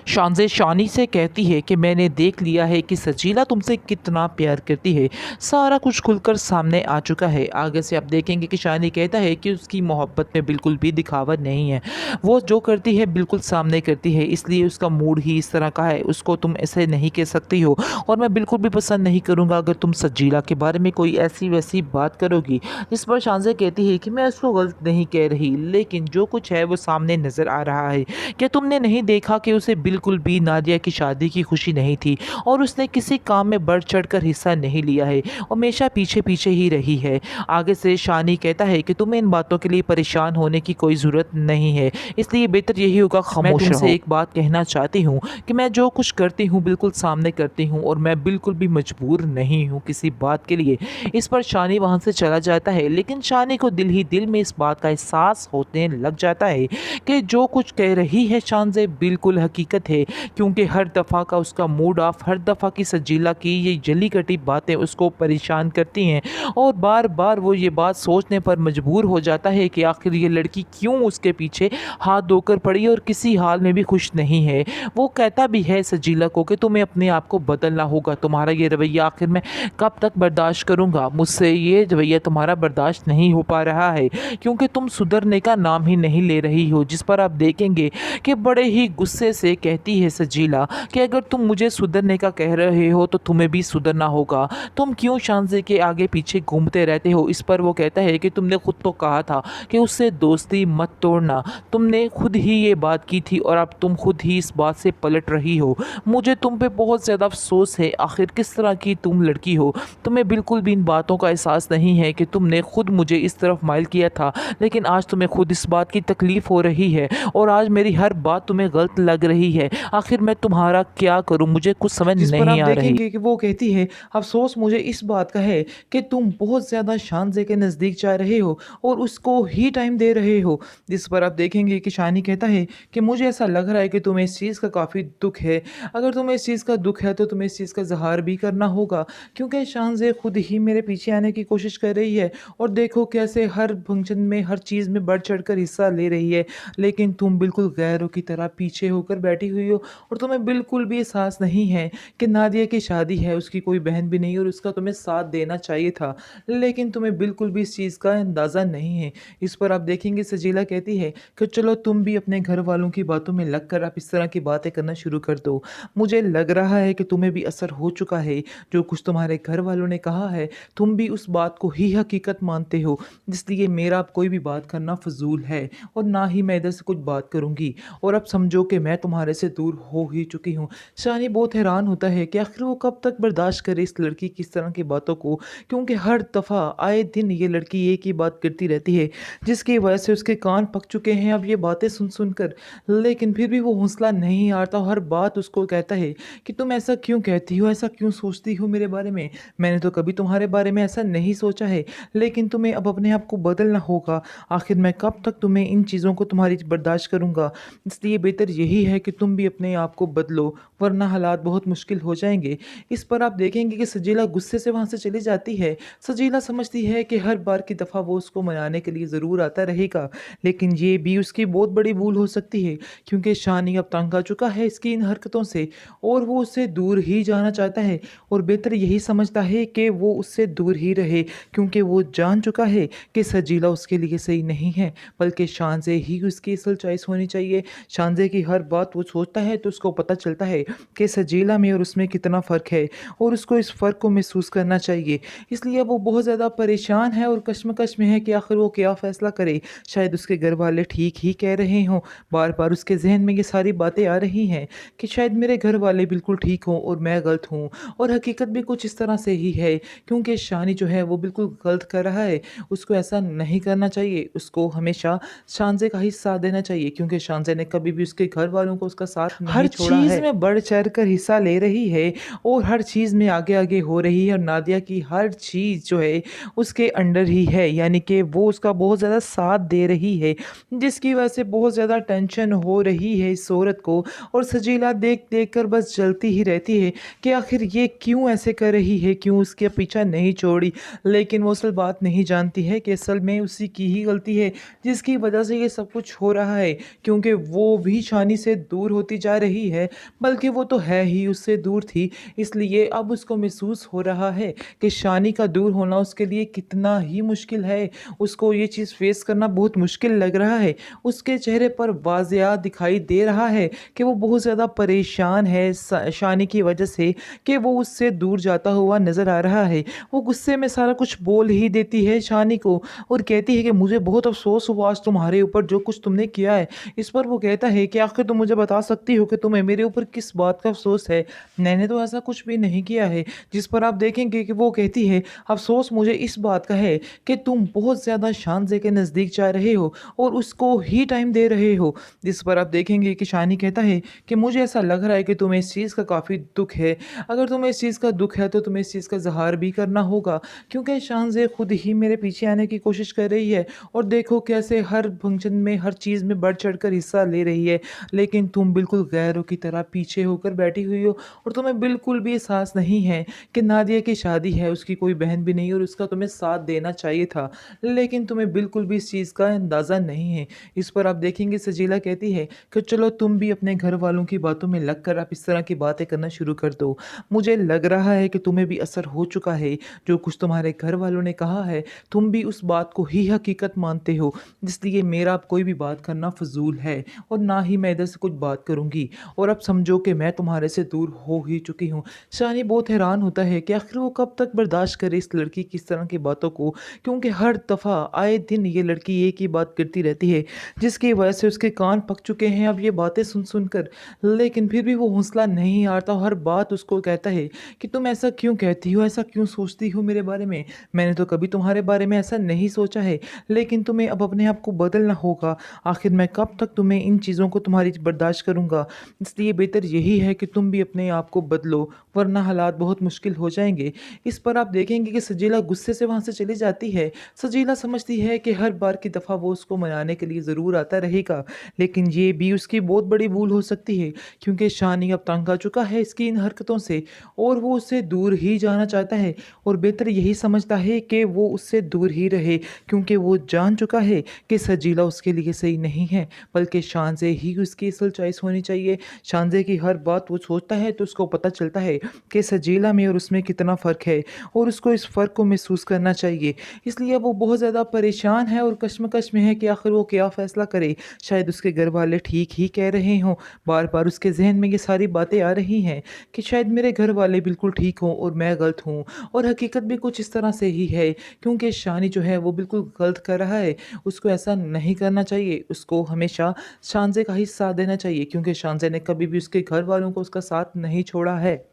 शानज़े शानी से कहती है कि मैंने देख लिया है कि सजीला तुमसे कितना प्यार करती है। सारा कुछ खुलकर सामने आ चुका है। आगे से आप देखेंगे कि शानी कहता है कि उसकी मोहब्बत में बिल्कुल भी दिखावा नहीं है। वो जो करती है बिल्कुल सामने करती है, इसलिए उसका मूड ही इस तरह का है। उसको तुम ऐसे नहीं कह सकती हो और मैं बिल्कुल भी पसंद नहीं करूँगा अगर तुम सजीला के बारे में कोई ऐसी-वैसी बात करोगी। जिस पर शानज़े कहती है कि मैं उसको गलत नहीं कह रही, लेकिन जो कुछ है वो सामने नज़र आ रहा है। क्या तुमने नहीं देखा कि उसे बिल्कुल भी नादिया की शादी की खुशी नहीं थी और उसने किसी काम में बढ़ चढ़कर हिस्सा नहीं लिया है, हमेशा पीछे पीछे ही रही है। आगे से शानी कहता है कि तुम्हें इन बातों के लिए परेशान होने की कोई ज़रूरत नहीं है, इसलिए बेहतर यही होगा मैं खामोश तुमसे रहो। एक बात कहना चाहती हूँ कि मैं जो कुछ करती हूँ बिल्कुल सामने करती हूँ और मैं बिल्कुल भी मजबूर नहीं हूँ किसी बात के लिए। इस पर शानी वहाँ से चला जाता है, लेकिन शानी को दिल ही दिल में इस बात का एहसास होने लग जाता है कि जो कुछ कह रही है शानज़े बिल्कुल हकीकत है, क्योंकि हर दफ़ा का उसका मूड ऑफ, हर दफ़ा की सजीला की ये जली कटी बातें उसको परेशान करती हैं और बार बार वो ये बात सोचने पर मजबूर हो जाता है कि आखिर ये लड़की क्यों उसके पीछे हाथ धोकर पड़ी और किसी हाल में भी खुश नहीं है। वो कहता भी है सजीला को कि तुम्हें अपने आप को बदलना होगा, तुम्हारा ये रवैया आखिर मैं कब तक बर्दाश्त करूँगा, मुझसे ये रवैया तुम्हारा बर्दाश्त नहीं हो पा रहा है, क्योंकि तुम सुधरने का नाम ही नहीं ले रही हो। जिस पर आप देखेंगे कि बड़े ही गुस्से से कहती है सजीला कि अगर तुम मुझे सुधरने का कह रहे हो तो तुम्हें भी सुधरना होगा। तुम क्यों शानज़े के आगे पीछे घूमते रहते हो? इस पर वो कहता है कि तुमने खुद तो कहा था कि उससे दोस्ती मत तोड़ना। तुमने खुद ही ये बात की थी और अब तुम खुद ही इस बात से पलट रही हो। मुझे तुम पे बहुत ज़्यादा अफ़सोस है। आखिर किस तरह की तुम लड़की हो? तुम्हें बिल्कुल भी इन बातों का एहसास नहीं है कि तुमने खुद मुझे इस तरफ माइल किया था, लेकिन आज तुम्हें खुद इस बात की तकलीफ़ हो रही है और आज मेरी हर बात तुम्हें गलत लग रही है। आखिर मैं तुम्हारा क्या करूँ? मुझे कुछ समझ जिस पर नहीं आप आ रही। देखेंगे कि वो कहती है, अफ़सोस मुझे इस बात का है कि तुम बहुत ज़्यादा शानज़े के नज़दीक जा रहे हो और उसको ही टाइम दे रहे हो। जिस पर आप देखेंगे कि शानी कहता है कि मुझे ऐसा लग रहा है कि तुम्हें इस चीज़ का काफ़ी दुःख है। अगर तुम्हें इस चीज़ का दुःख है तो तुम्हें इस चीज़ का इज़हार भी करना होगा, क्योंकि शानज़े खुद ही मेरे पीछे आने की कोशिश कर रही है और देखो कैसे हर फंक्शन में, हर चीज़ में बढ़ चढ़कर हिस्सा ले रही है। लेकिन तुम बिल्कुल गैरों की तरह पीछे होकर बैठी हुई हो और तुम्हें बिल्कुल भी एहसास नहीं है कि नादिया की शादी है, उसकी कोई बहन भी नहीं और उसका तुम्हें साथ देना चाहिए था, लेकिन तुम्हें बिल्कुल भी इस चीज़ का अंदाज़ा नहीं है। इस पर आप देखेंगे सजीला कहती है कि चलो तुम भी अपने घर वालों की बातों में लगकर आप इस तरह की बातें करना शुरू कर दो। मुझे लग रहा है कि तुम्हें भी असर हो चुका है, जो कुछ तुम्हारे घर वालों ने कहा है, तुम भी उस बात को ही हकीकत मानते हो, इसलिए मेरा अब कोई भी बात करना फ़िज़ूल है और ना ही मैं इधर से कुछ बात करूँगी और अब समझो कि मैं तुम्हारे से दूर हो ही चुकी हूँ। शानी बहुत हैरान होता है कि आखिर वो कब तक बर्दाश्त करे इस लड़की की इस तरह की बातों को, क्योंकि हर दफ़ा आए दिन ये लड़की एक ही बात करती रहती है, जिसकी वजह से उसके कान पक चुके हैं अब ये बातें सुन कर। लेकिन फिर भी वो हौसला नहीं हारता, हर बात उसको कहता है कि तुम ऐसा क्यों कहती हो, ऐसा क्यों सोचती हो मेरे बारे में? मैंने तो कभी तुम्हारे बारे में ऐसा नहीं सोचा है, लेकिन तुम्हें अब अपने आप को बदलना होगा। आखिर मैं कब तक तुम्हें इन चीज़ों को तुम्हारी बर्दाश्त करूँगा? इसलिए बेहतर यही है कि तुम भी अपने आप को बदलो, वरना हालात बहुत मुश्किल हो जाएँगे। इस पर आप देखेंगे कि सजीला गुस्से से वहाँ से चली जाती है। सजीला समझती है कि हर बार की दफ़ा वो उसको मनाने के लिए ज़रूर आता रहेगा, लेकिन ये भी उसकी बहुत बड़ी भूल हो सकती है, क्योंकि शानी अब तंग आ चुका है इसकी इन हरकतों से और वो उससे दूर ही जाना चाहता है और बेहतर यही समझता है कि वो उससे दूर ही रहे, क्योंकि वो जान चुका है कि सजीला उसके लिए सही नहीं है, बल्कि शानज़े ही उसकी असल चॉइस होनी चाहिए। शानज़े की हर बात वो सोचता है तो उसको पता चलता है कि सजीला में और उसमें कितना फ़र्क है और उसको इस फ़र्क को महसूस करना चाहिए। इसलिए वो बहुत ज़्यादा परेशान है और कश्मकश में है कि आखिर वो क्या फ़ैसला करे। शायद उसके घर वाले ठीक ही कह रहे हों, बार-बार उसके ज़हन में ये सारी बातें आ रही हैं कि शायद मेरे घर वाले बिल्कुल ठीक हों और मैं गलत हूँ और हकीकत भी कुछ इस तरह से ही है, क्योंकि शानी जो है वो बिल्कुल गलत कर रहा है। उसको ऐसा नहीं करना चाहिए, उसको हमेशा शानज़े का ही साथ देना चाहिए, क्योंकि शानज़े ने कभी भी उसके घर वालों को उसका साथ नहीं हर छोड़ा चीज़ है। में बढ़ चढ़ कर हिस्सा ले रही है और हर चीज़ में आगे-आगे हो रही है और नादिया की हर चीज़ जो है उसके अंडर ही है, यानी कि वो उसका बहुत ज़्यादा साथ दे रही है, जिसकी वजह से बहुत ज़्यादा टेंशन हो रही है इस औरत को और सजीला देख-देख कर बस जलती ही रहती है कि आखिर ये क्यों ऐसे कर रही है, क्यों उसका पीछा नहीं छोड़ी। लेकिन वो असल बात नहीं जानती है कि असल में उसी की ही गलती है, जिसकी वजह से ये सब कुछ हो रहा है, क्योंकि वो भी शानी से दूर दूर होती जा रही है, बल्कि वो तो है ही उससे दूर थी। इसलिए अब उसको महसूस हो रहा है कि शानी का दूर होना उसके लिए कितना ही मुश्किल है। उसको ये चीज़ फ़ेस करना बहुत मुश्किल लग रहा है। उसके चेहरे पर वाज़िया दिखाई दे रहा है कि वो बहुत ज़्यादा परेशान है शानी की वजह से, कि वो उससे दूर जाता हुआ नज़र आ रहा है। वो गुस्से में सारा कुछ बोल ही देती है शानी को और कहती है कि मुझे बहुत अफ़सोस हुआ आज तुम्हारे ऊपर जो कुछ तुमने किया है। इस पर वो कहता है कि आखिर तुम मुझे बता सकती हो कि तुम्हें मेरे ऊपर किस बात का अफ़सोस है? मैंने तो ऐसा कुछ भी नहीं किया है। जिस पर आप देखेंगे कि वो कहती है, अफ़सोस मुझे इस बात का है कि तुम बहुत ज़्यादा शानज़े के नज़दीक जा रहे हो और उसको ही टाइम दे रहे हो। जिस पर आप देखेंगे कि शानी कहता है कि मुझे ऐसा लग रहा है कि तुम्हें इस चीज़ का काफ़ी दुःख है। अगर तुम्हें इस चीज़ का दुःख है तो तुम्हें इस चीज़ का इज़हार भी करना होगा, क्योंकि शानज़े खुद ही मेरे पीछे आने की कोशिश कर रही है और देखो कैसे हर फंक्शन में, हर चीज़ में बढ़-चढ़ कर हिस्सा ले रही है। लेकिन तुम बिल्कुल गैरों की तरह पीछे होकर बैठी हुई हो और तुम्हें बिल्कुल भी एहसास नहीं है कि नादिया की शादी है, उसकी कोई बहन भी नहीं और उसका तुम्हें साथ देना चाहिए था। लेकिन तुम्हें बिल्कुल भी इस चीज़ का अंदाज़ा नहीं है। इस पर आप देखेंगे सजीला कहती है कि चलो तुम भी अपने घर वालों की बातों में लगकर आप इस तरह की बातें करना शुरू कर दो। मुझे लग रहा है कि तुम्हें भी असर हो चुका है, जो कुछ तुम्हारे घर वालों ने कहा है, तुम भी उस बात को ही हकीकत मानते हो। इसलिए मेरा अब कोई भी बात करना फ़िज़ूल है और ना ही मैं इधर से कुछ बात करूँगी और अब समझो कि मैं तुम्हारे से दूर हो ही चुकी हूँ। शानी बहुत हैरान होता है कि आखिर वो कब तक बर्दाश्त करे इस लड़की की इस तरह की बातों को, क्योंकि हर दफ़ा आए दिन ये लड़की एक ही बात करती रहती है, जिसकी वजह से उसके कान पक चुके हैं अब ये बातें सुन कर। लेकिन फिर भी वो हौसला नहीं हारता, हर बात उसको कहता है कि तुम ऐसा क्यों कहती हो, ऐसा क्यों सोचती हो मेरे बारे में? मैंने तो कभी तुम्हारे बारे में ऐसा नहीं सोचा है, लेकिन तुम्हें अब अपने आप को बदलना होगा। आखिर मैं कब तक तुम्हें इन चीज़ों को तुम्हारी बर्दाश्त करूँगा? इसलिए बेहतर यही है कि तुम भी अपने आप को बदलो, वरना हालात बहुत मुश्किल हो जाएँगे। इस पर आप देखेंगे कि सजीला गुस्से से वहाँ से चली जाती है। सजीला समझती है कि हर बार की दफ़ा वो उसको मनाने के लिए ज़रूर आता रहेगा, लेकिन ये भी उसकी बहुत बड़ी भूल हो सकती है, क्योंकि शानी अब तंग आ चुका है इसकी इन हरकतों से और वो उससे दूर ही जाना चाहता है और बेहतर यही समझता है कि वो उससे दूर ही रहे, क्योंकि वो जान चुका है कि सजीला उसके लिए सही नहीं है, बल्कि शानज़े ही उसकी असल चॉइस होनी चाहिए। शानज़े की हर बात वो सोचता है तो उसको पता चलता है कि सजीला में और उसमें कितना फ़र्क है और उसको इस फ़र्क को महसूस करना चाहिए। इसलिए वो बहुत ज़्यादा परेशान है और कश्मकश में है कि आखिर वो क्या फ़ैसला करे। शायद उसके घर वाले ठीक ही कह रहे हों, बार-बार उसके ज़हन में ये सारी बातें आ रही हैं कि शायद मेरे घर वाले बिल्कुल ठीक हों और मैं गलत हूँ और हकीकत भी कुछ इस तरह से ही है, क्योंकि शानी जो है वो बिल्कुल गलत कर रहा है। उसको ऐसा नहीं करना चाहिए, उसको हमेशा शानज़े का ही साथ देना चाहिए, क्योंकि शानज़े ने कभी भी उसके घर वालों को उसका साथ नहीं छोड़ा है।